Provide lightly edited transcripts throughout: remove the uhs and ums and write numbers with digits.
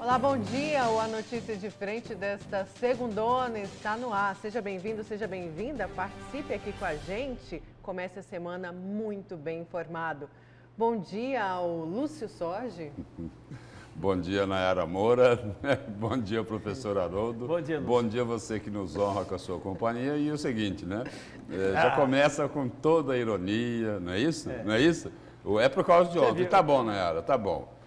Olá, bom dia. O A Notícia de Frente desta segundona está no ar. Seja bem-vindo, seja bem-vinda. Participe aqui com a gente. Comece a semana muito bem informado. Bom dia ao Lúcio Sorge. Bom dia, Nayara Moura. Bom dia, professor Haroldo. Bom dia, Lúcio. Bom dia você que nos honra com a sua companhia. E o seguinte, né? Já começa com toda a ironia, não é isso? Não é isso? É por causa de ontem. Tá bom, Nayara, tá bom.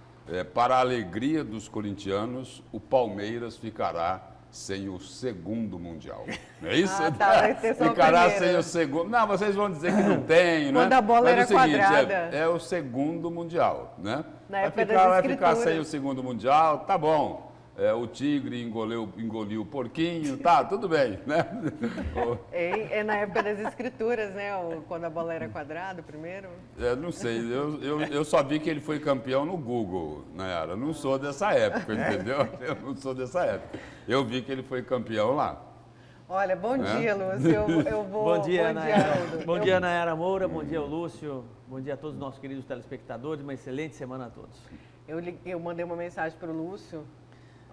Para a alegria dos corintianos, o Palmeiras ficará sem o segundo Mundial. Não é isso? Vai ter só ficará sem o segundo. Não, vocês vão dizer que não tem, né? Quando a bola era quadrada. É o segundo Mundial, né? Na época das vai ficar escrituras. sem o segundo Mundial, tá bom. O tigre engoliu o porquinho, tá, tudo bem, né? É na época das escrituras, né? Quando a bola era quadrada, primeiro. Não sei, eu só vi que ele foi campeão no Google, Nayara. Não sou dessa época, entendeu? Eu não sou dessa época. Eu vi que ele foi campeão lá. Olha, bom dia, Lúcio. Eu vou... Bom dia, Nayara. Haroldo. Bom dia, Nayara Moura. Bom dia, Lúcio. Bom dia a todos os nossos queridos telespectadores. Uma excelente semana a todos. Eu mandei uma mensagem para o Lúcio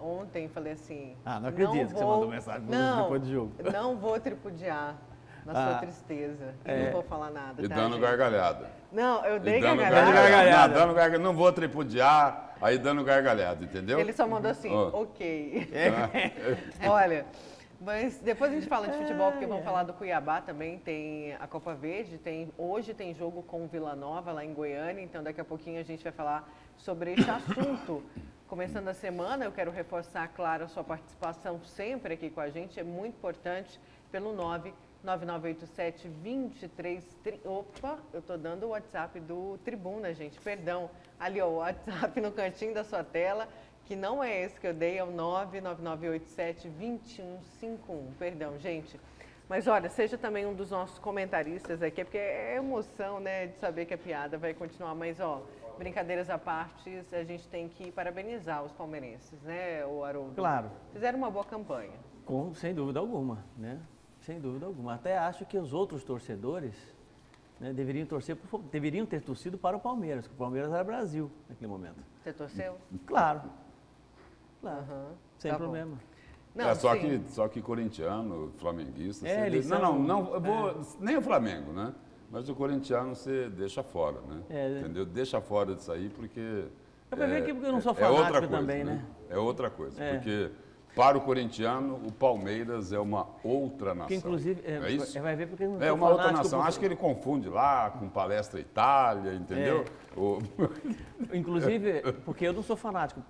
ontem, falei assim... não acredito que você mandou mensagem pro Lúcio depois do jogo. Não vou tripudiar na sua tristeza. Não vou falar nada, E tá, dando gente? gargalhada. Não, eu dei Dando gargalhada. Dando gargalhada. Não vou tripudiar, aí dando gargalhada, entendeu? Ele só mandou assim, ok. Olha, mas depois a gente fala de futebol, porque vamos falar do Cuiabá também, tem a Copa Verde, hoje tem jogo com o Vila Nova lá em Goiânia, então daqui a pouquinho a gente vai falar sobre esse assunto. Começando a semana, eu quero reforçar, claro, a sua participação sempre aqui com a gente, é muito importante, pelo 99987-2330. Opa, eu estou dando o WhatsApp do Tribuna, gente, perdão. Ali, ó, o WhatsApp no cantinho da sua tela, que não é esse que eu dei, é o 99987-2151. Perdão, gente. Mas olha, seja também um dos nossos comentaristas aqui, porque é emoção, né, de saber que a piada vai continuar, mas ó... Brincadeiras à parte, a gente tem que parabenizar os palmeirenses, né, o Haroldo? Claro. Fizeram uma boa campanha. Sem dúvida alguma, né? Sem dúvida alguma. Até acho que os outros torcedores, né, deveriam ter torcido para o Palmeiras, porque o Palmeiras era Brasil naquele momento. Você torceu? Claro. Claro. Sem Tá problema. Não, só que corintiano, flamenguista... eles Não, eu vou... Nem o Flamengo, né? Mas o corintiano você deixa fora, né? Entendeu? Deixa fora disso aí porque... Vai ver que eu não sou fanático outra coisa, também, né? É outra coisa, porque para o corintiano o Palmeiras é uma outra nação. Que inclusive, é isso? vai ver porque eu não sou É uma outra fanático nação. Acho que ele confunde lá com Palestra Itália, entendeu? Inclusive, porque eu não sou fanático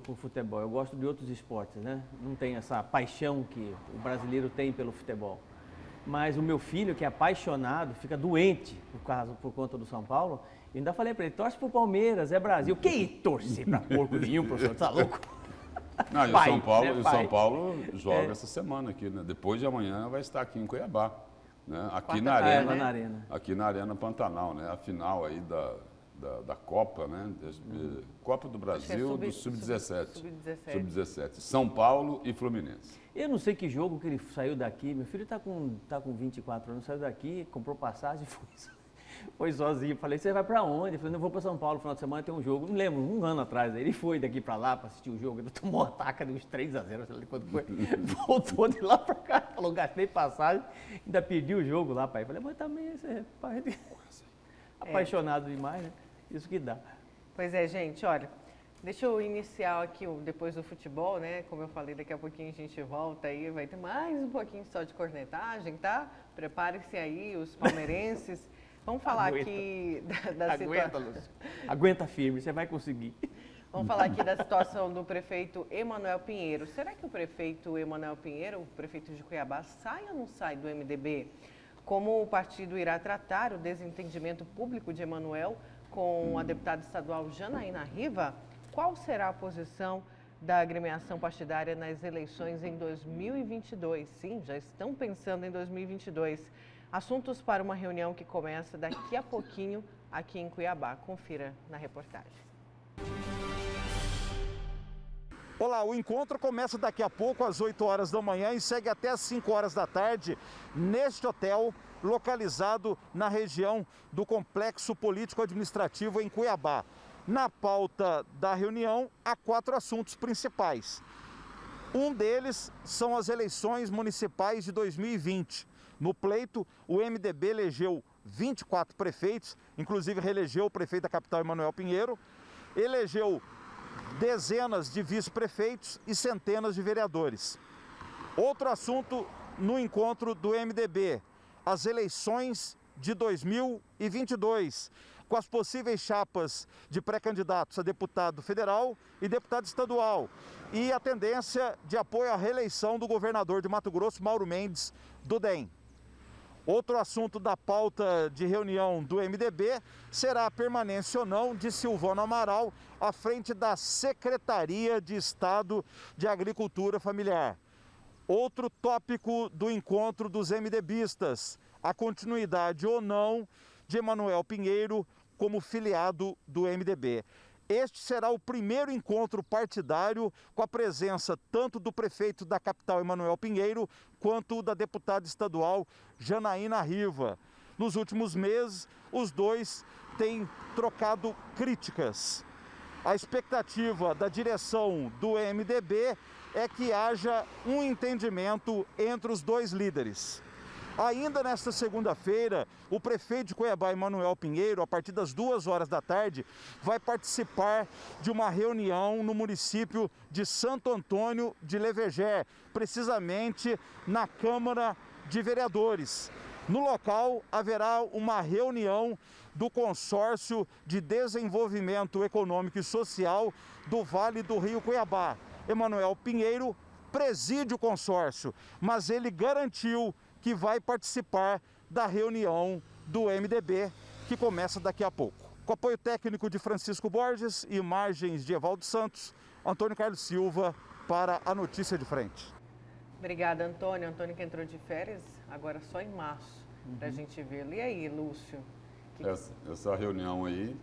por futebol, eu gosto de outros esportes, né? Não tenho essa paixão que o brasileiro tem pelo futebol. Mas o meu filho, que é apaixonado, fica doente por conta do São Paulo. E ainda falei para ele, torce pro Palmeiras, é Brasil. Que torcer pra porco nenhum, professor, tá louco? Não, e o Pai, São Paulo joga essa semana aqui, né? Depois de amanhã vai estar aqui em Cuiabá, né? Aqui na Arena, aqui na Arena Pantanal, né? A final aí da Copa, né? Copa do Brasil do Sub-17. Sub-17. São Paulo e Fluminense. Eu não sei que jogo que ele saiu daqui. Meu filho tá com 24 anos, saiu daqui, comprou passagem e foi sozinho. Falei, você vai pra onde? Eu falei, não, vou pra São Paulo, no final de semana tem um jogo. Não lembro, um ano atrás. Ele foi daqui pra lá pra assistir o jogo. Ele tomou a taca de uns 3-0, sei lá quanto foi. Voltou de lá pra cá, falou, gastei passagem, ainda pedi o jogo lá, pai. Falei, mas também esse pai apaixonado demais, né? Isso que dá. Pois é, gente, olha, deixa eu iniciar aqui depois do futebol, né? Como eu falei, daqui a pouquinho a gente volta aí, vai ter mais um pouquinho só de cornetagem, tá? Preparem-se aí, os palmeirenses. Vamos falar aqui da situação. Lúcio. Aguenta firme, você vai conseguir. Vamos falar aqui da situação do prefeito Emanuel Pinheiro. Será que o prefeito Emanuel Pinheiro, o prefeito de Cuiabá, sai ou não sai do MDB? Como o partido irá tratar o desentendimento público de Emanuel com a deputada estadual Janaína Riva? Qual será a posição da agremiação partidária nas eleições em 2022? Sim, já estão pensando em 2022. Assuntos para uma reunião que começa daqui a pouquinho aqui em Cuiabá. Confira na reportagem. Olá, o encontro começa daqui a pouco às 8 horas da manhã e segue até às 5 horas da tarde neste hotel localizado na região do Complexo Político Administrativo em Cuiabá. Na pauta da reunião, há 4 assuntos principais. Um deles são as eleições municipais de 2020. No pleito, o MDB elegeu 24 prefeitos, inclusive reelegeu o prefeito da capital, Emanuel Pinheiro, elegeu dezenas de vice-prefeitos e centenas de vereadores. Outro assunto no encontro do MDB, as eleições de 2022, com as possíveis chapas de pré-candidatos a deputado federal e deputado estadual, e a tendência de apoio à reeleição do governador de Mato Grosso, Mauro Mendes, do DEM. Outro assunto da pauta de reunião do MDB será a permanência ou não de Silvano Amaral à frente da Secretaria de Estado de Agricultura Familiar. Outro tópico do encontro dos MDBistas, a continuidade ou não de Emanuel Pinheiro como filiado do MDB. Este será o primeiro encontro partidário com a presença tanto do prefeito da capital, Emanuel Pinheiro, quanto da deputada estadual, Janaína Riva. Nos últimos meses, os dois têm trocado críticas. A expectativa da direção do MDB é que haja um entendimento entre os dois líderes. Ainda nesta segunda-feira, o prefeito de Cuiabá, Emanuel Pinheiro, a partir das 2h da tarde, vai participar de uma reunião no município de Santo Antônio de Levegé, precisamente na Câmara de Vereadores. No local, haverá uma reunião do Consórcio de Desenvolvimento Econômico e Social do Vale do Rio Cuiabá. Emanuel Pinheiro preside o consórcio, mas ele garantiu que vai participar da reunião do MDB, que começa daqui a pouco. Com apoio técnico de Francisco Borges e imagens de Evaldo Santos, Antônio Carlos Silva para a Notícia de Frente. Obrigada, Antônio. Antônio que entrou de férias, agora só em março, para a gente vê-lo. E aí, Lúcio? Essa reunião aí...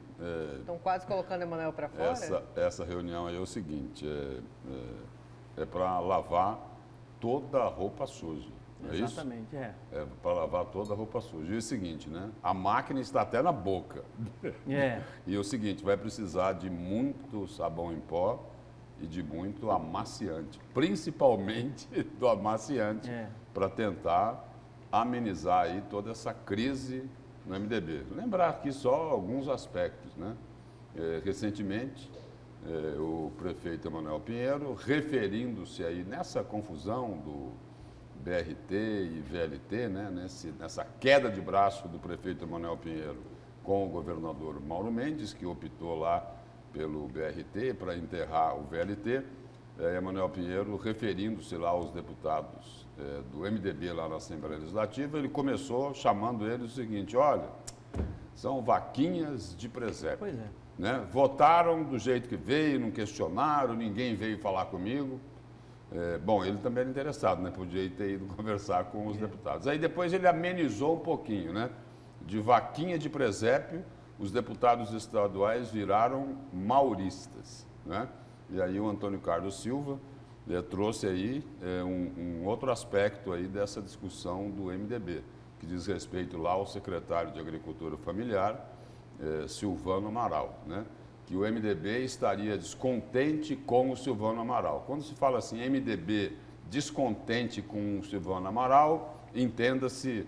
Estão quase colocando Emanuel para fora? Essa reunião aí é o seguinte, é para lavar toda a roupa suja. É Exatamente, isso? É para lavar toda a roupa suja. E é o seguinte, né? A máquina está até na boca. E é o seguinte, vai precisar de muito sabão em pó e de muito amaciante. Principalmente do amaciante, para tentar amenizar aí toda essa crise no MDB. Lembrar aqui só alguns aspectos, né? Recentemente, o prefeito Emanuel Pinheiro, referindo-se aí nessa confusão do BRT e VLT, né, nessa queda de braço do prefeito Emanuel Pinheiro com o governador Mauro Mendes, que optou lá pelo BRT para enterrar o VLT, Emanuel Pinheiro, referindo-se lá aos deputados do MDB lá na Assembleia Legislativa, ele começou chamando eles o seguinte, olha, são vaquinhas de presépio. Pois é. Né? Votaram do jeito que veio, não questionaram, ninguém veio falar comigo. Bom, ele também era interessado, né? Podia ter ido conversar com os deputados. Aí depois ele amenizou um pouquinho, né? De vaquinha de presépio, os deputados estaduais viraram mauristas, né? E aí o Antônio Carlos Silva trouxe aí um outro aspecto aí dessa discussão do MDB, que diz respeito lá ao secretário de Agricultura Familiar, Silvano Amaral, né? Que o MDB estaria descontente com o Silvano Amaral. Quando se fala assim, MDB descontente com o Silvano Amaral, entenda-se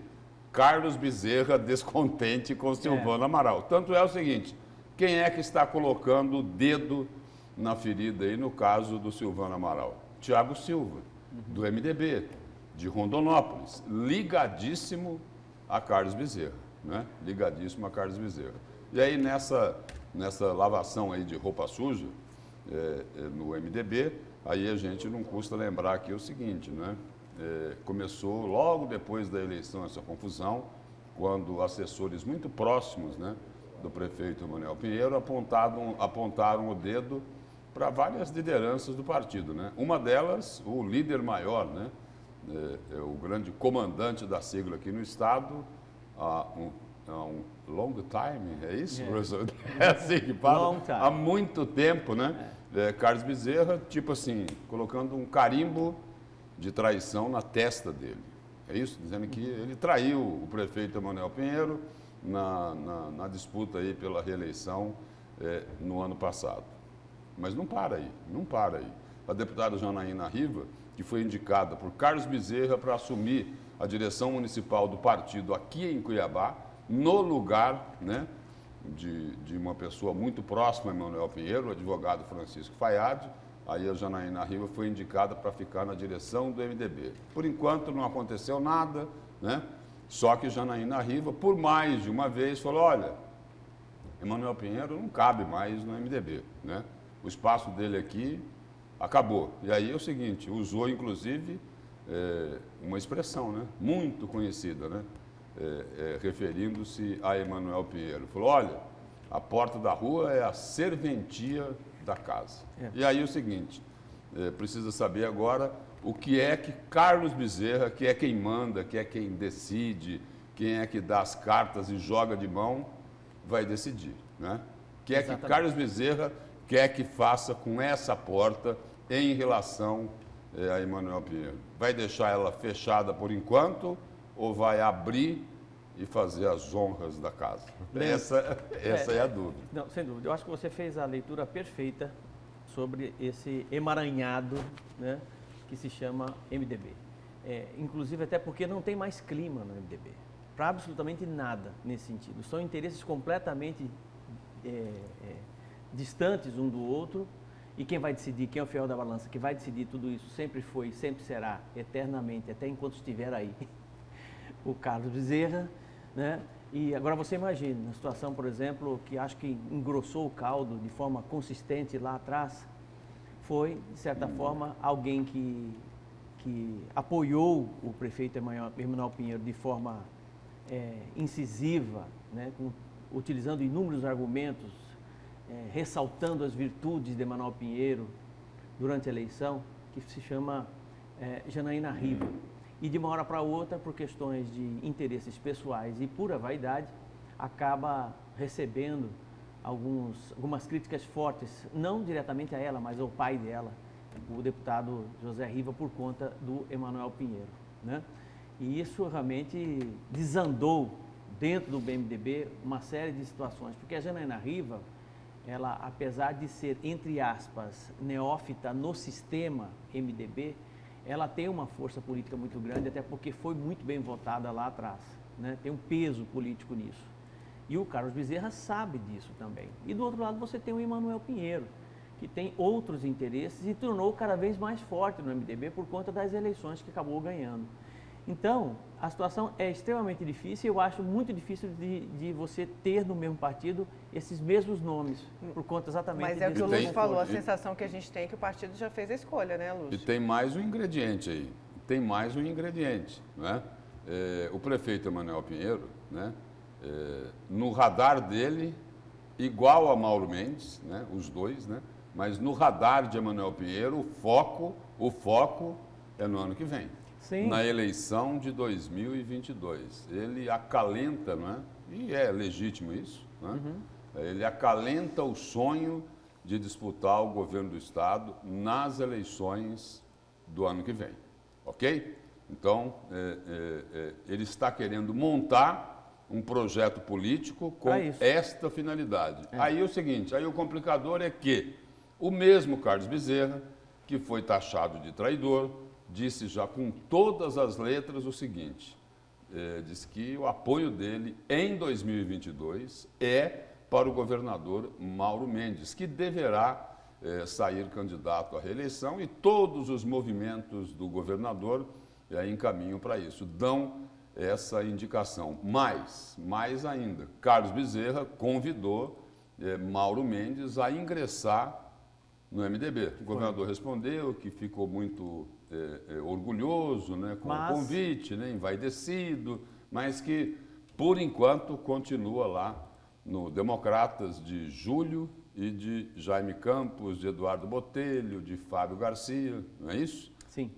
Carlos Bezerra descontente com o Silvano Amaral. Tanto é o seguinte, quem é que está colocando o dedo na ferida aí no caso do Silvano Amaral? Thiago Silva, do MDB, de Rondonópolis, ligadíssimo a Carlos Bezerra, né? Ligadíssimo a Carlos Bezerra. E aí nessa lavação aí de roupa suja no MDB, aí a gente não custa lembrar aqui o seguinte, né? Começou logo depois da eleição essa confusão, quando assessores muito próximos, né, do prefeito Emanuel Pinheiro apontaram o dedo para várias lideranças do partido, né? Uma delas, o líder maior, né? O grande comandante da sigla aqui no estado, um long time, é isso, professor? É assim que fala? Há muito tempo, né? Carlos Bezerra, tipo assim, colocando um carimbo de traição na testa dele. É isso? Dizendo que ele traiu o prefeito Emanuel Pinheiro na disputa aí pela reeleição no ano passado. Mas não para aí, não para aí. A deputada Janaína Riva, que foi indicada por Carlos Bezerra para assumir a direção municipal do partido aqui em Cuiabá, no lugar, né, de uma pessoa muito próxima a Emanuel Pinheiro, o advogado Francisco Fayad. Aí a Janaína Riva foi indicada para ficar na direção do MDB. Por enquanto não aconteceu nada, né? Só que Janaína Riva, por mais de uma vez, falou, olha, Emanuel Pinheiro não cabe mais no MDB, né? O espaço dele aqui acabou. E aí é o seguinte, usou inclusive uma expressão, né, muito conhecida, né, referindo-se a Emanuel Pinheiro. Falou, olha, a porta da rua é a serventia da casa. E aí é o seguinte, precisa saber agora o que é que Carlos Bezerra, que é quem manda, que é quem decide, quem é que dá as cartas e joga de mão, vai decidir, né? O que é que Carlos Bezerra quer que faça com essa porta em relação a Emanuel Pinheiro? Vai deixar ela fechada por enquanto ou vai abrir e fazer as honras da casa? Essa é a dúvida. Não, sem dúvida. Eu acho que você fez a leitura perfeita sobre esse emaranhado, né, que se chama MDB. Inclusive até porque não tem mais clima no MDB. Para absolutamente nada nesse sentido. São interesses completamente distantes um do outro. E quem vai decidir, quem é o fiel da balança, que vai decidir tudo isso sempre foi e sempre será, eternamente, até enquanto estiver aí, o Carlos Bezerra, né? E agora você imagina, na situação, por exemplo, que acho que engrossou o caldo de forma consistente lá atrás, foi, de certa forma, alguém que apoiou o prefeito Emanuel Pinheiro de forma incisiva, né? Utilizando inúmeros argumentos, ressaltando as virtudes de Emanuel Pinheiro durante a eleição, que se chama Janaína Riva. E de uma hora para outra, por questões de interesses pessoais e pura vaidade, acaba recebendo algumas críticas fortes, não diretamente a ela, mas ao pai dela, o deputado José Riva, por conta do Emanuel Pinheiro, né? E isso realmente desandou dentro do MDB uma série de situações, porque a Janaína Riva, ela, apesar de ser, entre aspas, neófita no sistema MDB, ela tem uma força política muito grande, até porque foi muito bem votada lá atrás, né? Tem um peso político nisso. E o Carlos Bezerra sabe disso também. E do outro lado você tem o Emanuel Pinheiro, que tem outros interesses e tornou cada vez mais forte no MDB por conta das eleições que acabou ganhando. Então, a situação é extremamente difícil e eu acho muito difícil de você ter no mesmo partido esses mesmos nomes, por conta exatamente Mas é o que o tem- Lúcio falou, a sensação que a gente tem é que o partido já fez a escolha, né, Lúcio? E tem mais um ingrediente aí, né? O prefeito Emanuel Pinheiro, né? No radar dele, igual a Mauro Mendes, né? Os dois, né? Mas no radar de Emanuel Pinheiro, o foco é no ano que vem. Sim. Na eleição de 2022. Ele acalenta, não é? E é legítimo isso, né? Ele acalenta o sonho de disputar o governo do Estado nas eleições do ano que vem, ok? Então, ele está querendo montar um projeto político com esta finalidade. Aí é o seguinte, aí o complicador é que o mesmo Carlos Bezerra, que foi taxado de traidor, disse já com todas as letras o seguinte, diz que o apoio dele em 2022 é para o governador Mauro Mendes, que deverá sair candidato à reeleição e todos os movimentos do governador encaminham para isso, dão essa indicação. Mais ainda, Carlos Bezerra convidou Mauro Mendes a ingressar no MDB. O governador respondeu que ficou muito orgulhoso, né, com o convite, né, envaidecido, mas que, por enquanto, continua lá no Democratas de Júlio e de Jaime Campos, de Eduardo Botelho, de Fábio Garcia, não é isso? Sim.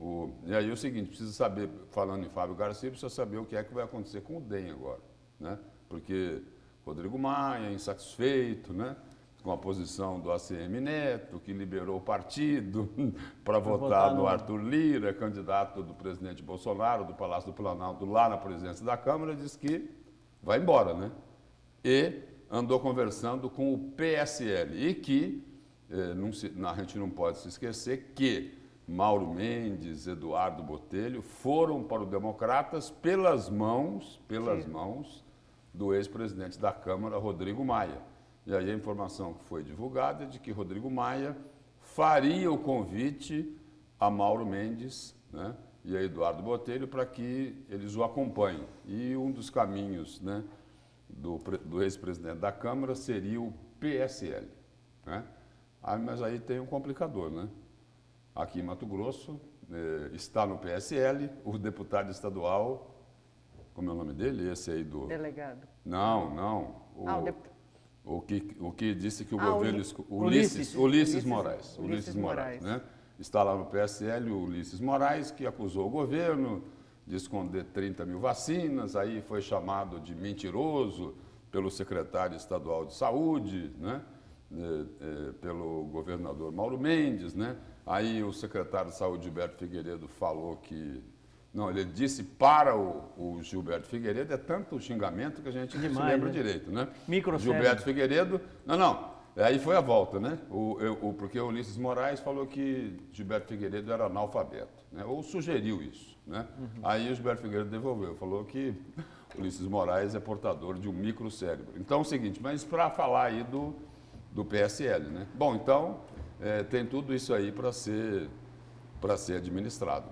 E aí é o seguinte, precisa saber, falando em Fábio Garcia, precisa saber o que é que vai acontecer com o DEM agora, né? Porque Rodrigo Maia, insatisfeito, né, com a posição do ACM Neto, que liberou o partido para votar no Arthur Lira, candidato do presidente Bolsonaro, do Palácio do Planalto, lá na presidência da Câmara, diz que vai embora, né? E andou conversando com o PSL e que a gente não pode se esquecer que Mauro Mendes, Eduardo Botelho foram para o Democratas pelas mãos do ex-presidente da Câmara, Rodrigo Maia. E aí a informação que foi divulgada é de que Rodrigo Maia faria o convite a Mauro Mendes, né, e a Eduardo Botelho para que eles o acompanhem. E um dos caminhos, né, do ex-presidente da Câmara seria o PSL. Né? Mas aí tem um complicador, né? Aqui em Mato Grosso está no PSL o deputado estadual, como é o nome dele? Esse aí do... Delegado. Não. O que disse que o governo... Ulisses Moraes. Ulisses Moraes. Né? Está lá no PSL o Ulisses Moraes, que acusou o governo de esconder 30 mil vacinas, aí foi chamado de mentiroso pelo secretário estadual de saúde, né? Pelo governador Mauro Mendes, né? Aí o secretário de saúde, Gilberto Figueiredo, falou que... Não, ele disse para o Gilberto Figueiredo, é tanto xingamento que a gente não se lembra direito, né? Gilberto Figueiredo... Não. Aí foi a volta, né? Porque o Ulisses Moraes falou que Gilberto Figueiredo era analfabeto, né? Ou sugeriu isso, né? Aí o Gilberto Figueiredo devolveu, falou que Ulisses Moraes é portador de um microcérebro. Então é o seguinte, mas para falar aí do PSL, né? Bom, então tem tudo isso aí para ser administrado,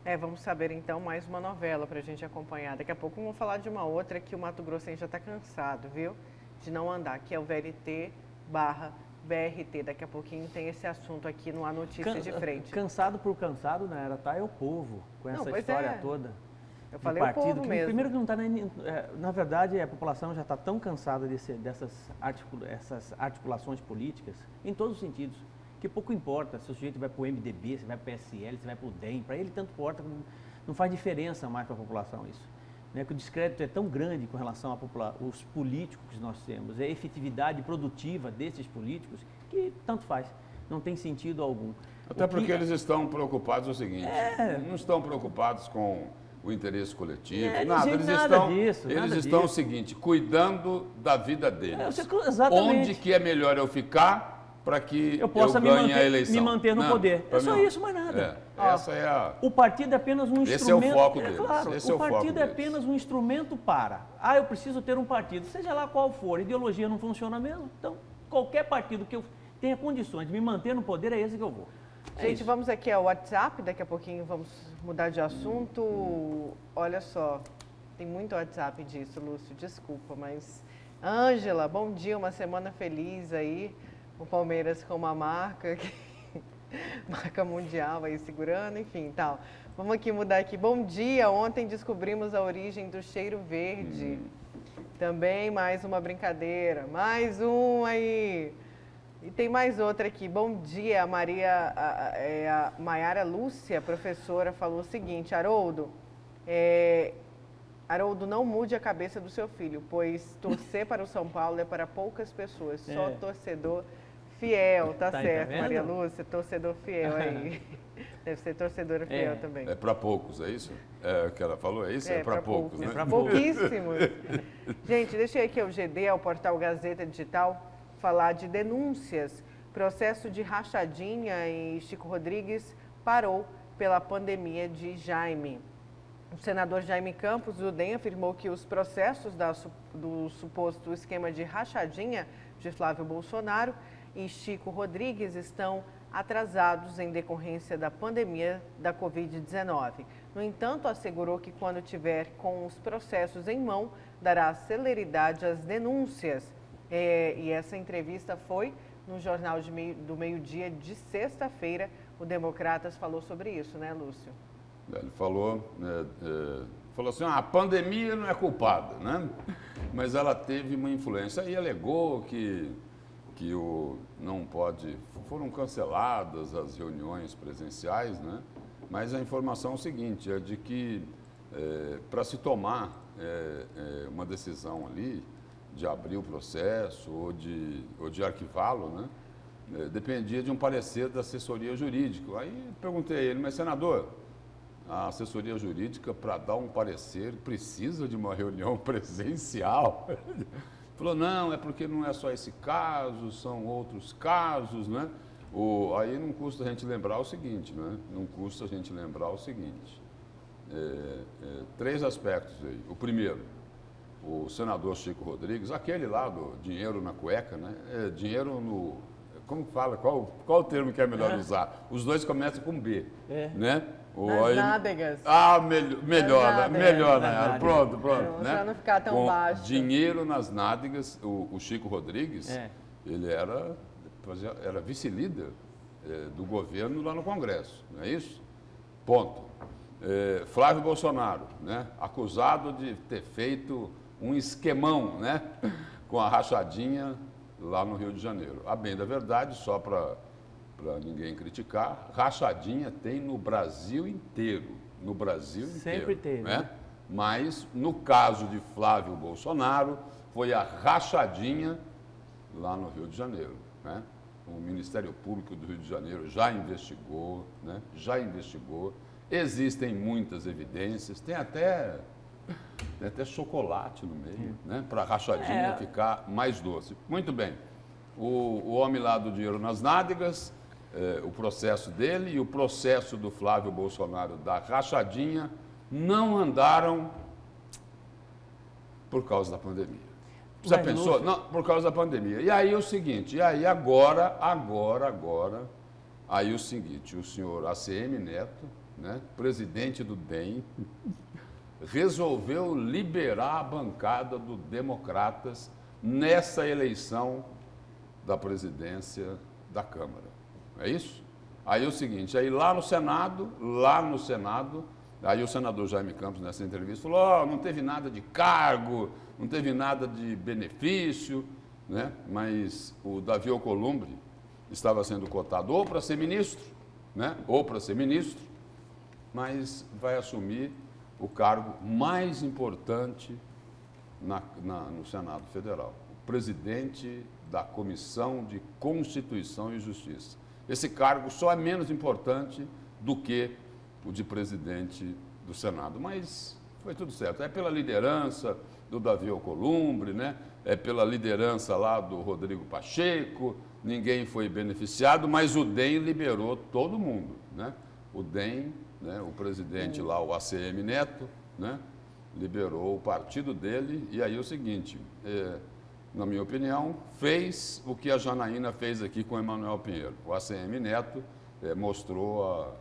né? Vamos saber então mais uma novela para a gente acompanhar. Daqui a pouco vamos falar de uma outra que o Mato Grossense já está cansado, viu? De não andar, que é o VLT/BRT. Daqui a pouquinho tem esse assunto aqui no A Notícia de Frente. Cansado por cansado, né? É o povo com essa história toda. Eu falei o povo mesmo. Primeiro que não está na verdade, a população já está tão cansada dessas articulações políticas, em todos os sentidos, que pouco importa se o sujeito vai para o MDB, se vai para o PSL, se vai para o DEM, para ele tanto importa, não faz diferença mais para a população isso. Né, que o descrédito é tão grande com relação aos políticos que nós temos, a efetividade produtiva desses políticos, que tanto faz, não tem sentido algum. Até porque eles estão preocupados o seguinte, não estão preocupados com o interesse coletivo, eles estão o seguinte, cuidando da vida deles. Exatamente. Onde que é melhor eu ficar para que eu possa ganhe a eleição? Me manter no poder. É só isso, mais nada. O partido é apenas um instrumento. Esse é o foco deles. Claro, o partido é apenas um instrumento para. Eu preciso ter um partido, seja lá qual for, ideologia não funciona mesmo. Então, qualquer partido que eu tenha condições de me manter no poder, é esse que eu vou. Gente, vamos aqui ao WhatsApp, daqui a pouquinho vamos mudar de assunto. Olha só, tem muito WhatsApp disso, Lúcio, desculpa, mas... Ângela, bom dia, uma semana feliz aí. O Palmeiras com uma marca mundial aí segurando, enfim, tal. Vamos aqui mudar aqui. Bom dia, ontem descobrimos a origem do cheiro verde. Também mais uma brincadeira, mais um aí. E tem mais outra aqui. Bom dia, a Maiara Lúcia, professora, falou o seguinte, Haroldo, Haroldo, não mude a cabeça do seu filho, pois torcer para o São Paulo é para poucas pessoas, só torcedor fiel, tá certo, vendo? Maria Lúcia, torcedor fiel aí. Deve ser torcedora fiel também. É para poucos, é isso? É o que ela falou, é isso? É para poucos, né? É para pouquíssimos. Gente, deixei aqui o GD, ao portal Gazeta Digital, falar de denúncias. Processo de rachadinha em Chico Rodrigues parou pela pandemia de Jaime. O senador Jaime Campos, do DEM, afirmou que os processos do suposto esquema de rachadinha de Flávio Bolsonaro e Chico Rodrigues estão atrasados em decorrência da pandemia da Covid-19. No entanto, assegurou que quando tiver com os processos em mão, dará celeridade às denúncias. E essa entrevista foi no Jornal do Meio-Dia de sexta-feira. O Democratas falou sobre isso, né, Lúcio? Ele falou assim, a pandemia não é culpada, né? Mas ela teve uma influência e alegou que não pode, foram canceladas as reuniões presenciais, né? Mas a informação é o seguinte, é de que para se tomar uma decisão ali, de abrir o processo ou de arquivá-lo, né? Dependia de um parecer da assessoria jurídica. Aí perguntei a ele, mas senador, a assessoria jurídica, para dar um parecer, precisa de uma reunião presencial? falou, não, é porque não é só esse caso, são outros casos, né? Aí não custa a gente lembrar o seguinte, né? Não custa a gente lembrar o seguinte. 3 aspectos aí. O primeiro, o senador Chico Rodrigues, aquele lá do dinheiro na cueca, né? Dinheiro no... Como fala? Qual o termo que é melhor usar? Os dois começam com B, né? Nas nádegas. Melhor, Nayara. Pronto. Para né? não ficar tão baixo. Dinheiro nas nádegas, o Chico Rodrigues, ele era vice-líder do governo lá no Congresso, não é isso? Ponto. Flávio Bolsonaro, né? Acusado de ter feito um esquemão, né? Com a rachadinha lá no Rio de Janeiro. A bem da verdade, só para ninguém criticar, rachadinha tem no Brasil inteiro. No Brasil inteiro. Sempre teve. Né? Mas, no caso de Flávio Bolsonaro, foi a rachadinha lá no Rio de Janeiro. Né? O Ministério Público do Rio de Janeiro já investigou, né? Existem muitas evidências, tem até chocolate no meio, né? Para a rachadinha ficar mais doce. Muito bem. O homem lá do dinheiro nas nádegas, o processo dele e o processo do Flávio Bolsonaro da rachadinha não andaram por causa da pandemia. Já pensou? Não, por causa da pandemia. E aí o seguinte, agora, aí o seguinte, o senhor ACM Neto, né, presidente do DEM, resolveu liberar a bancada do Democratas nessa eleição da presidência da Câmara. É isso? Aí é o seguinte, aí lá no Senado, aí o senador Jaime Campos, nessa entrevista, falou, não teve nada de cargo, não teve nada de benefício, né? Mas o Davi Alcolumbre estava sendo cotado ou para ser ministro, né? Mas vai assumir o cargo mais importante no Senado Federal, o presidente da Comissão de Constituição e Justiça. Esse cargo só é menos importante do que o de presidente do Senado, mas foi tudo certo. É pela liderança do Davi Alcolumbre, né? É pela liderança lá do Rodrigo Pacheco, ninguém foi beneficiado, mas o DEM liberou todo mundo, né? O DEM, né, o presidente lá, o ACM Neto, né, liberou o partido dele, e aí é o seguinte, na minha opinião, fez o que a Janaína fez aqui com o Emanuel Pinheiro. O ACM Neto mostrou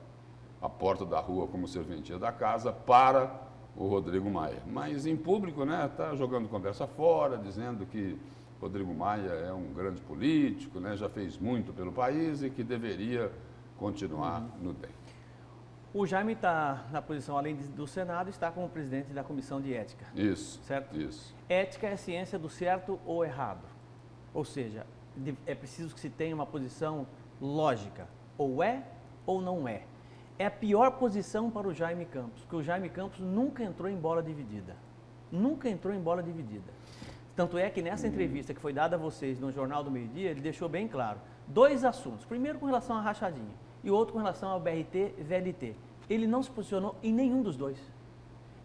a porta da rua como serventia da casa para o Rodrigo Maia. Mas em público, né, está jogando conversa fora, dizendo que Rodrigo Maia é um grande político, né, já fez muito pelo país e que deveria continuar no DEM. O Jaime está na posição, além do Senado, está como presidente da Comissão de Ética. Isso. Certo? Isso. Ética é a ciência do certo ou errado. Ou seja, é preciso que se tenha uma posição lógica. Ou é ou não é. É a pior posição para o Jaime Campos, porque o Jaime Campos nunca entrou em bola dividida. Nunca entrou em bola dividida. Tanto é que nessa entrevista que foi dada a vocês no Jornal do Meio-Dia, ele deixou bem claro 2 assuntos. Primeiro com relação à rachadinha e outro com relação ao BRT e VLT. Ele não se posicionou em nenhum dos dois.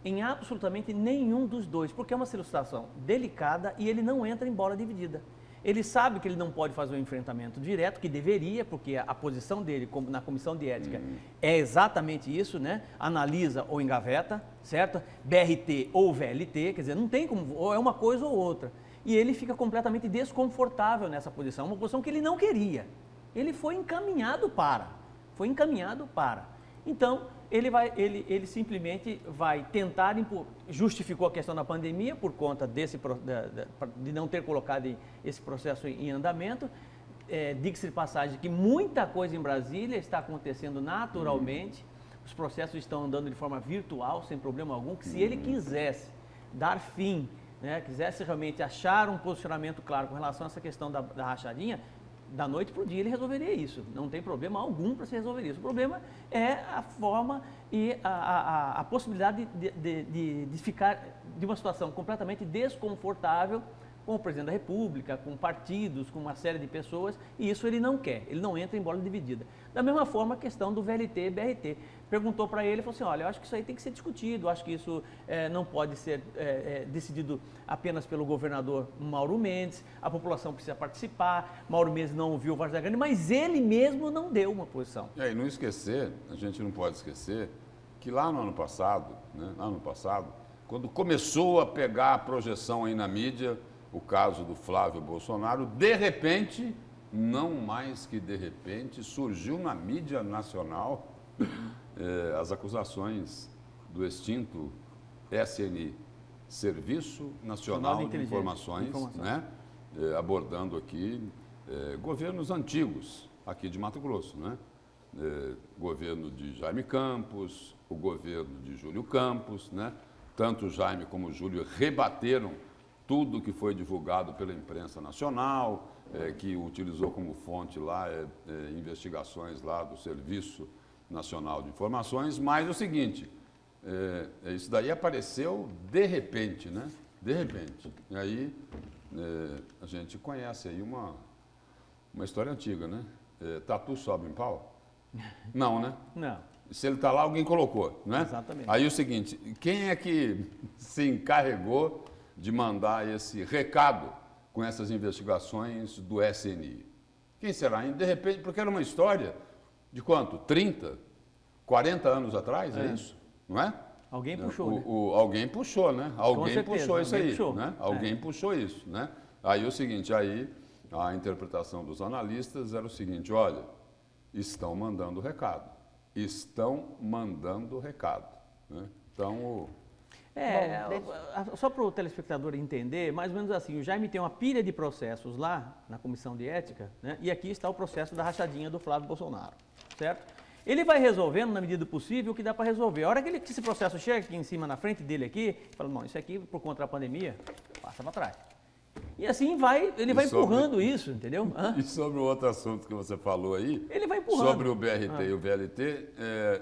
Em absolutamente nenhum dos dois, porque é uma situação delicada e ele não entra em bola dividida. Ele sabe que ele não pode fazer um enfrentamento direto, que deveria, porque a posição dele na Comissão de Ética é exatamente isso, né? Analisa ou engaveta, certo? BRT ou VLT, quer dizer, não tem como, ou é uma coisa ou outra. E ele fica completamente desconfortável nessa posição, uma posição que ele não queria. Ele foi encaminhado para. Então, ele simplesmente vai tentar, justificou a questão da pandemia por conta de não ter colocado esse processo em andamento. Diga-se de passagem que muita coisa em Brasília está acontecendo naturalmente, os processos estão andando de forma virtual, sem problema algum, que se ele quisesse dar fim, né, quisesse realmente achar um posicionamento claro com relação a essa questão da rachadinha, da noite para o dia ele resolveria isso, não tem problema algum para se resolver isso. O problema é a forma e a possibilidade de ficar de uma situação completamente desconfortável com o presidente da República, com partidos, com uma série de pessoas, e isso ele não quer, ele não entra em bola dividida. Da mesma forma, a questão do VLT e BRT. Perguntou para ele, falou assim, olha, eu acho que isso aí tem que ser discutido, eu acho que isso não pode ser decidido apenas pelo governador Mauro Mendes, a população precisa participar, Mauro Mendes não ouviu o Várzea Grande, mas ele mesmo não deu uma posição. E não esquecer, a gente não pode esquecer, que lá no ano passado, quando começou a pegar a projeção aí na mídia, o caso do Flávio Bolsonaro, de repente, não mais que de repente, surgiu na mídia nacional as acusações do extinto SNI, Serviço Nacional de Informações, né? Abordando aqui governos antigos aqui de Mato Grosso, né? Governo de Jaime Campos, o governo de Júlio Campos, né? Tanto Jaime como Júlio rebateram tudo que foi divulgado pela imprensa nacional, que utilizou como fonte lá investigações lá do Serviço Nacional de Informações, mas o seguinte, isso daí apareceu de repente, né? De repente. E aí a gente conhece aí uma história antiga, né? Tatu sobe em pau? Não, né? Não. Se ele está lá, alguém colocou, né? Exatamente. Aí o seguinte, quem é que se encarregou de mandar esse recado com essas investigações do SNI? Quem será? De repente, porque era uma história de quanto? 30, 40 anos atrás, é isso? Não é? Alguém puxou, né? Alguém puxou, né? Alguém certeza, puxou isso alguém aí, puxou. né? Alguém puxou isso, né? Aí o seguinte, aí a interpretação dos analistas era o seguinte, olha, estão mandando recado. Estão mandando recado, né? Então, só para o telespectador entender, mais ou menos assim, o Jaime tem uma pilha de processos lá na Comissão de Ética, né? E aqui está o processo da rachadinha do Flávio Bolsonaro, certo? Ele vai resolvendo, na medida do possível, o que dá para resolver. A hora que esse processo chega aqui em cima, na frente dele aqui, fala, bom, isso aqui, por conta da pandemia, passa para trás. E assim ele vai empurrando isso, entendeu? E sobre o outro assunto que você falou aí, ele vai empurrando. Sobre o BRT e o VLT,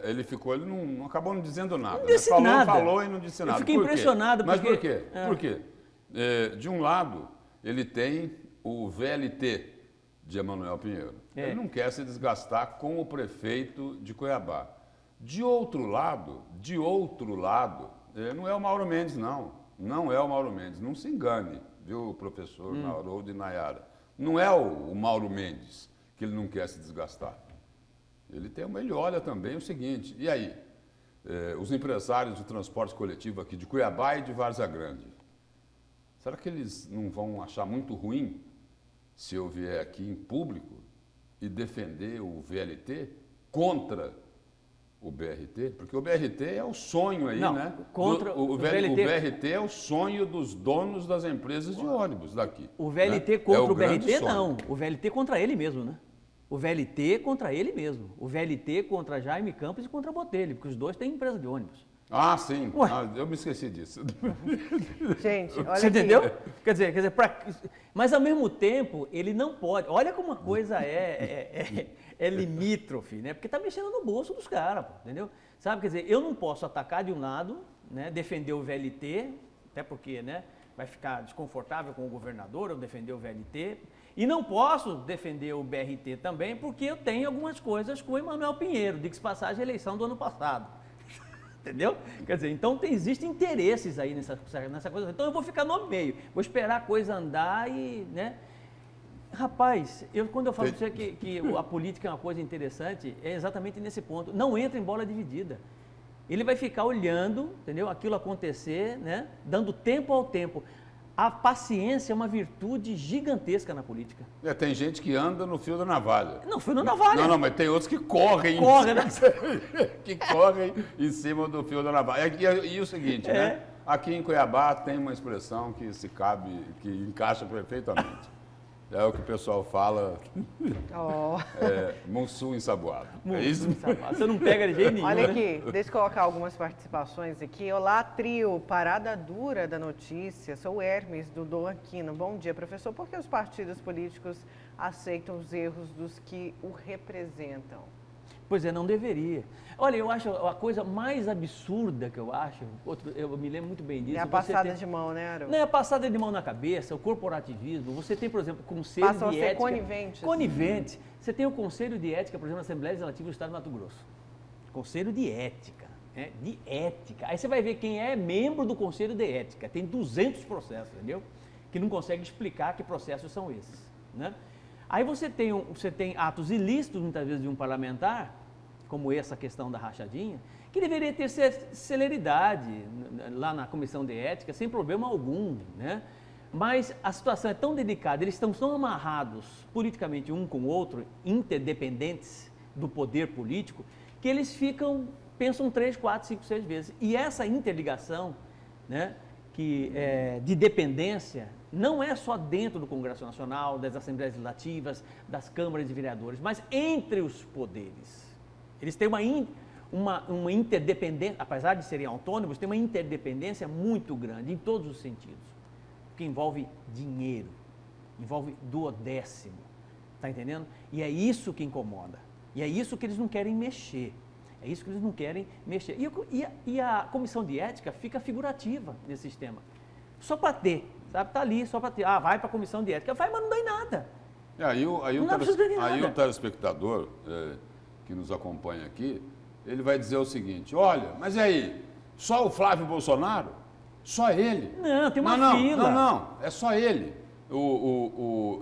ele não acabou não dizendo nada. Não disse nada. Falou e não disse nada. Eu fiquei impressionado. Mas por quê? Por quê? De um lado, ele tem o VLT de Emanuel Pinheiro. Ele não quer se desgastar com o prefeito de Cuiabá. De outro lado, não é o Mauro Mendes, não. Não é o Mauro Mendes, não se engane. Viu, professor Haroldo e Nayara? Não é o Mauro Mendes que ele não quer se desgastar. Ele olha também o seguinte, e aí? Os empresários de transporte coletivo aqui de Cuiabá e de Várzea Grande, será que eles não vão achar muito ruim se eu vier aqui em público e defender o VLT contra o BRT? Porque o BRT é o sonho aí, né? Contra o BRT é o sonho dos donos das empresas de ônibus daqui. O VLT, né? Contra o BRT, não. O VLT contra ele mesmo, né? O VLT contra ele mesmo. O VLT contra Jaime Campos e contra Botelho, porque os dois têm empresa de ônibus. Ah, sim. Eu me esqueci disso. Gente, olha Você entendeu? Quer dizer mas ao mesmo tempo, ele não pode. Olha como a coisa é limítrofe, né? Porque está mexendo no bolso dos caras, entendeu? Sabe, quer dizer, eu não posso atacar de um lado, né? Defender o VLT, até porque, né? Vai ficar desconfortável com o governador eu defender o VLT. E não posso defender o BRT também, porque eu tenho algumas coisas com o Emanuel Pinheiro, diga-se passagem, a eleição do ano passado. Entendeu? Quer dizer, então existem interesses aí nessa coisa. Então eu vou ficar no meio, vou esperar a coisa andar e, né? Rapaz, quando eu falo para você que a política é uma coisa interessante, é exatamente nesse ponto. Não entra em bola dividida. Ele vai ficar olhando, entendeu? Aquilo acontecer, né? Dando tempo ao tempo. A paciência é uma virtude gigantesca na política. Tem gente que anda no fio da navalha. Não, fio da navalha. Não, mas tem outros que correm. Que correm em cima do fio da navalha. E o seguinte, né? Aqui em Cuiabá tem uma expressão que que encaixa perfeitamente. É o que o pessoal fala, Mussum ensaboado. É isso? Você não pega de jeito nenhum, Olha né? aqui, deixa eu colocar algumas participações aqui. Olá, trio, parada dura da notícia. Sou o Hermes, do Dom Aquino. Bom dia, professor. Por que os partidos políticos aceitam os erros dos que o representam? Pois é, não deveria. Olha, eu acho a coisa mais absurda que eu acho, eu me lembro muito bem disso. É a passada de mão, né, Haroldo? Não é a passada de mão na cabeça, o corporativismo. Você tem, por exemplo, o Conselho Passam de a ser Ética. coniventes. Conivente. Você tem o Conselho de Ética, por exemplo, na Assembleia Legislativa do Estado de Mato Grosso. Conselho de Ética. De ética. Aí você vai ver quem é membro do Conselho de Ética. Tem 200 processos, entendeu? Que não consegue explicar que processos são esses, né? Aí você tem atos ilícitos, muitas vezes, de um parlamentar, como essa questão da rachadinha, que deveria ter celeridade lá na Comissão de Ética, sem problema algum, né? Mas a situação é tão delicada, eles estão tão amarrados politicamente um com o outro, interdependentes do poder político, que eles pensam 3, 4, 5, 6 vezes. E essa interligação, né, de dependência, não é só dentro do Congresso Nacional, das Assembleias Legislativas, das câmaras de vereadores, mas entre os poderes. Eles têm uma interdependência, apesar de serem autônomos, tem uma interdependência muito grande em todos os sentidos, que envolve dinheiro, envolve duodécimo, está entendendo? E é isso que incomoda, e é isso que eles não querem mexer. É isso que eles não querem mexer. E a comissão de ética fica figurativa nesse sistema. Só para ter, sabe? Está ali, só para ter. Ah, vai para a comissão de ética. Vai, mas não dá em nada. Aí o telespectador que nos acompanha aqui, ele vai dizer o seguinte: olha, mas e aí? Só o Flávio Bolsonaro? Só ele? Não, tem uma fila. Não, é só ele.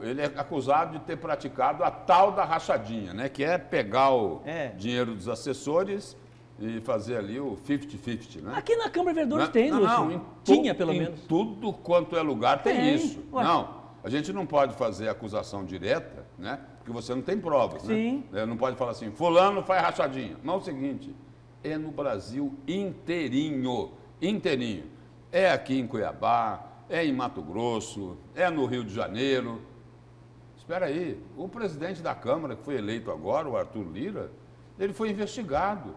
Ele é acusado de ter praticado a tal da rachadinha, né? Que é pegar o dinheiro dos assessores e fazer ali o 50-50, né? Aqui na Câmara de Vereadores tem, Lúcio. Tinha, pelo menos. Em tudo quanto é lugar tem isso. Ué. Não, a gente não pode fazer acusação direta, né? Porque você não tem provas, Sim. né? Não pode falar assim, fulano faz rachadinha. Mas é o seguinte, é no Brasil inteirinho. É aqui em Cuiabá, é em Mato Grosso, é no Rio de Janeiro. Espera aí, o presidente da Câmara, que foi eleito agora, o Arthur Lira, ele foi investigado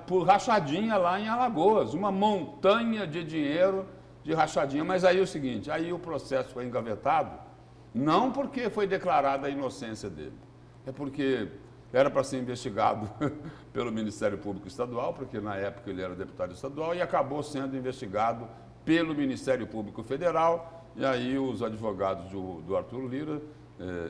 por rachadinha lá em Alagoas, uma montanha de dinheiro de rachadinha. Mas aí é o seguinte, aí o processo foi engavetado, não porque foi declarada a inocência dele, é porque era para ser investigado pelo Ministério Público Estadual, porque na época ele era deputado estadual, e acabou sendo investigado pelo Ministério Público Federal, e aí os advogados do Arthur Lira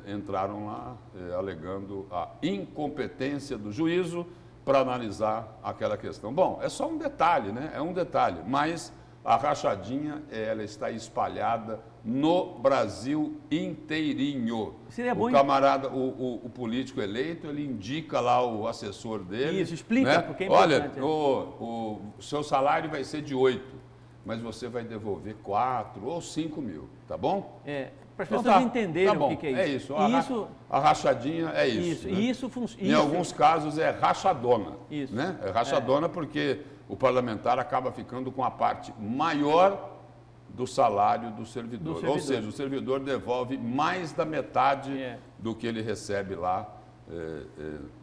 entraram lá alegando a incompetência do juízo para analisar aquela questão. Bom, é só um detalhe, né? É um detalhe, mas a rachadinha, ela está espalhada no Brasil inteirinho. Seria bom, o camarada, o político eleito, ele indica lá o assessor dele. Isso, explica, né? porque é olha, importante. o seu salário vai ser de 8, mas você vai devolver 4 ou 5 mil, tá bom? Para as pessoas entenderem tá bom, o que é isso. A rachadinha é isso. Né? Né? Em alguns casos é rachadona. Isso. Né? É rachadona porque o parlamentar acaba ficando com a parte maior do salário do servidor. Ou seja, o servidor devolve mais da metade do que ele recebe lá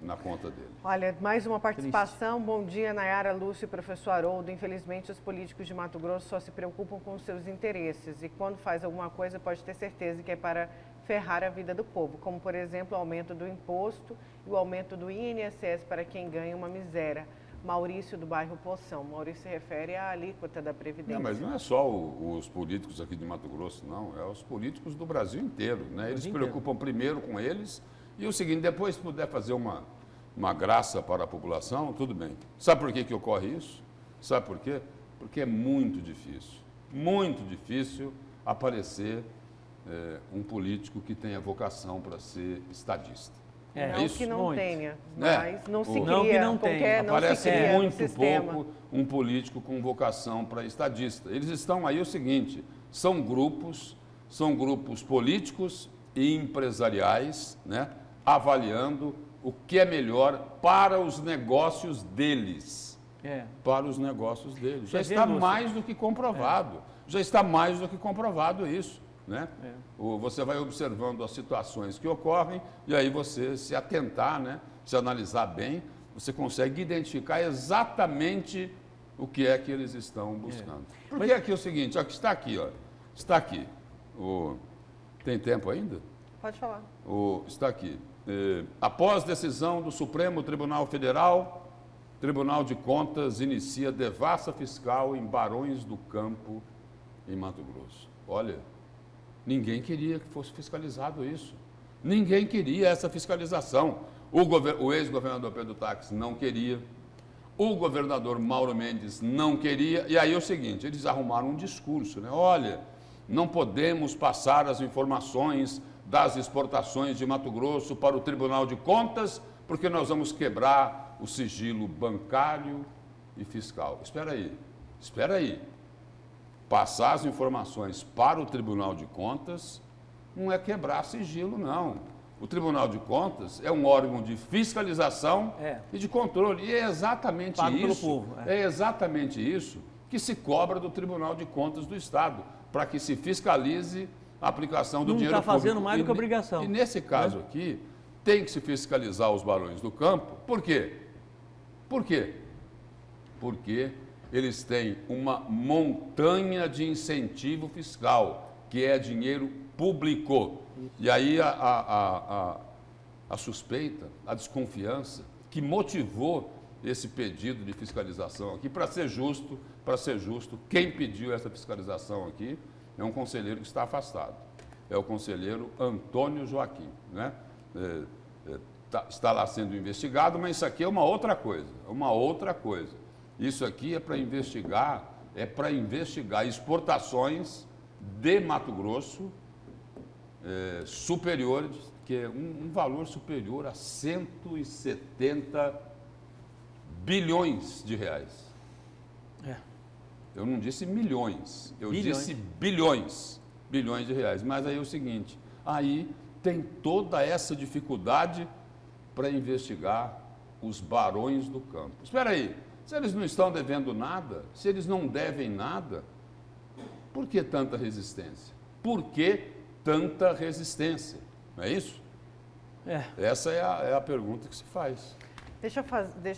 na conta dele. Olha, mais uma participação. Bom dia, Nayara, Lúcio e professor Haroldo. Infelizmente, os políticos de Mato Grosso só se preocupam com os seus interesses e quando faz alguma coisa pode ter certeza que é para ferrar a vida do povo, como, por exemplo, o aumento do imposto e o aumento do INSS para quem ganha uma miséria. Maurício, do bairro Poção. Maurício se refere à alíquota da Previdência. Mas não é só os políticos aqui de Mato Grosso, não. É os políticos do Brasil inteiro, né? Eles se preocupam primeiro com eles e o seguinte, depois se puder fazer uma graça para a população, tudo bem. Sabe por que ocorre isso? Sabe por quê? Porque é muito difícil aparecer um político que tenha vocação para ser estadista. Não isso? que não Muito. tenha, mas não se cria. Não que não tenha. Aparece não se cria muito pouco um político com vocação para estadista. Eles estão aí o seguinte, são grupos políticos e empresariais, né, avaliando o que é melhor para os negócios deles. Para os negócios deles. Já está mais do que comprovado. Já está mais do que comprovado isso. Né? Você vai observando as situações que ocorrem e aí você se atentar, né? Se analisar bem, você consegue identificar exatamente o que é que eles estão buscando. Porque aqui é o seguinte, está aqui, ó, está aqui. Tem tempo ainda? Pode falar. Está aqui. após decisão do Supremo Tribunal Federal, Tribunal de Contas inicia devassa fiscal em Barões do Campo, em Mato Grosso. Olha, ninguém queria que fosse fiscalizado isso. Ninguém queria essa fiscalização. O ex-governador Pedro Táxi não queria. O governador Mauro Mendes não queria. E aí é o seguinte, eles arrumaram um discurso, né? Olha, não podemos passar as informações das exportações de Mato Grosso para o Tribunal de Contas, porque nós vamos quebrar o sigilo bancário e fiscal. Espera aí. Passar as informações para o Tribunal de Contas não é quebrar sigilo, não. O Tribunal de Contas é um órgão de fiscalização e de controle. E é exatamente Pago isso. pelo povo, é exatamente isso que se cobra do Tribunal de Contas do Estado, para que se fiscalize a aplicação do dinheiro público. Não está fazendo mais do que obrigação. E nesse caso aqui, tem que se fiscalizar os Barões do Campo. Por quê? Porque eles têm uma montanha de incentivo fiscal, que é dinheiro público. E aí a suspeita, a desconfiança, que motivou esse pedido de fiscalização aqui, para ser justo, quem pediu essa fiscalização aqui é um conselheiro que está afastado. É o conselheiro Antônio Joaquim, né? Está lá sendo investigado, mas isso aqui é uma outra coisa. Isso aqui é para investigar exportações de Mato Grosso superiores, que é um valor superior a 170 bilhões de reais. Eu não disse milhões, eu disse bilhões de reais. Mas aí é o seguinte, aí tem toda essa dificuldade para investigar os Barões do Campo. Espera aí, se eles não estão devendo nada, se eles não devem nada, por que tanta resistência? Não é isso? Essa é a pergunta que se faz. Deixa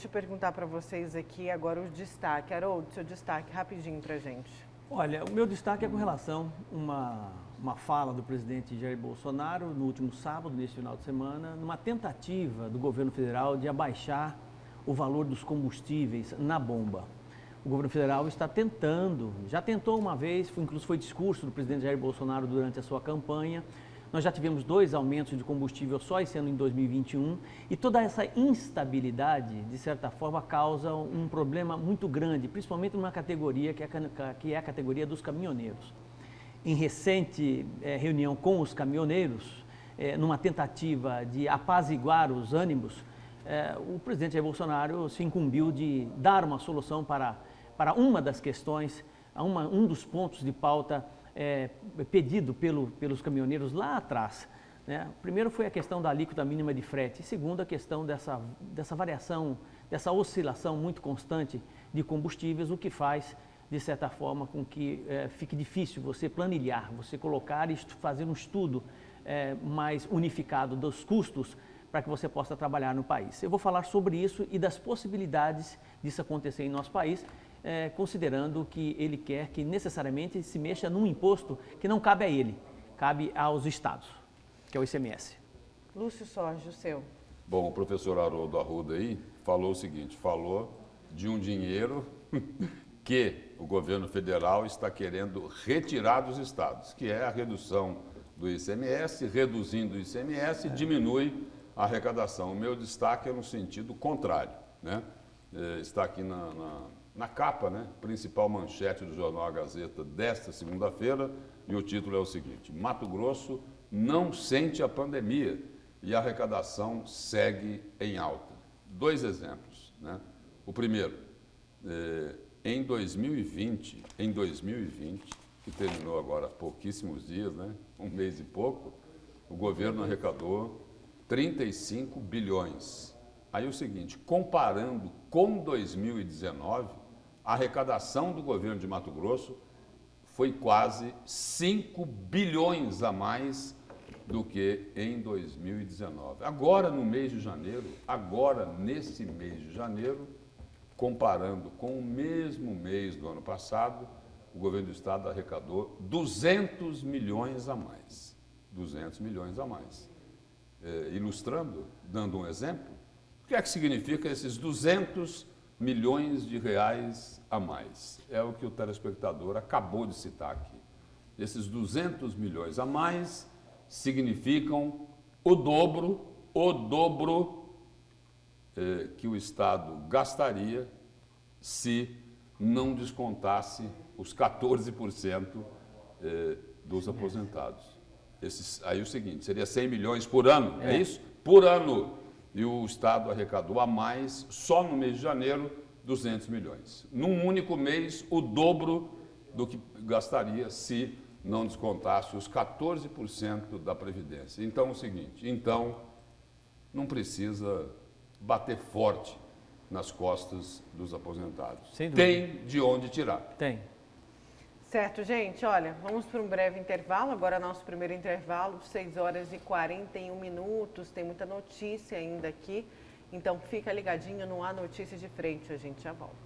eu perguntar para vocês aqui agora o destaque. Haroldo, seu destaque rapidinho para a gente. Olha, o meu destaque é com relação a uma fala do presidente Jair Bolsonaro no último sábado, nesse final de semana, numa tentativa do governo federal de abaixar o valor dos combustíveis na bomba. O governo federal está tentando, já tentou uma vez, inclusive foi discurso do presidente Jair Bolsonaro durante a sua campanha. Nós já tivemos 2 aumentos de combustível só esse ano em 2021 e toda essa instabilidade, de certa forma, causa um problema muito grande, principalmente numa categoria que é a categoria dos caminhoneiros. Em recente reunião com os caminhoneiros, numa tentativa de apaziguar os ânimos, o presidente Jair Bolsonaro se incumbiu de dar uma solução para uma das questões, um dos pontos de pauta pedido pelos caminhoneiros lá atrás. Né? Primeiro foi a questão da alíquota mínima de frete, e segundo a questão dessa variação, dessa oscilação muito constante de combustíveis, o que faz, de certa forma, com que fique difícil você planilhar, você colocar e fazer um estudo mais unificado dos custos para que você possa trabalhar no país. Eu vou falar sobre isso e das possibilidades disso acontecer em nosso país, considerando que ele quer que necessariamente se mexa num imposto que não cabe a ele, cabe aos estados, que é o ICMS. Lúcio Sorge, o seu. Bom, o professor Haroldo Arruda aí falou o seguinte, falou de um dinheiro que o governo federal está querendo retirar dos estados, que é a redução do ICMS, reduzindo o ICMS, diminui a arrecadação. O meu destaque é no sentido contrário, né? Está aqui na capa, né? Principal manchete do jornal A Gazeta desta segunda-feira, e o título é o seguinte: Mato Grosso não sente a pandemia e a arrecadação segue em alta. 2 exemplos, né? O primeiro, em 2020, que terminou agora há pouquíssimos dias, né? 1 mês e pouco, o governo arrecadou 35 bilhões. Aí o seguinte, comparando com 2019, a arrecadação do governo de Mato Grosso foi quase 5 bilhões a mais do que em 2019. Agora, nesse mês de janeiro, comparando com o mesmo mês do ano passado, o governo do estado arrecadou 200 milhões a mais. 200 milhões a mais. ilustrando, dando um exemplo, o que é que significa esses 200 milhões de reais a mais? É o que o telespectador acabou de citar aqui. Esses 200 milhões a mais significam o dobro que o Estado gastaria se não descontasse os 14% dos aposentados. Aí o seguinte, seria 100 milhões por ano, é isso? Por ano. E o Estado arrecadou a mais, só no mês de janeiro, 200 milhões. Num único mês, o dobro do que gastaria se não descontasse os 14% da Previdência. Então é o seguinte, não precisa bater forte nas costas dos aposentados. Tem de onde tirar. Tem. Certo, gente, olha, vamos para um breve intervalo, agora nosso primeiro intervalo, 6 horas e 41 minutos, tem muita notícia ainda aqui, então fica ligadinho no A Notícia de Frente, a gente já volta.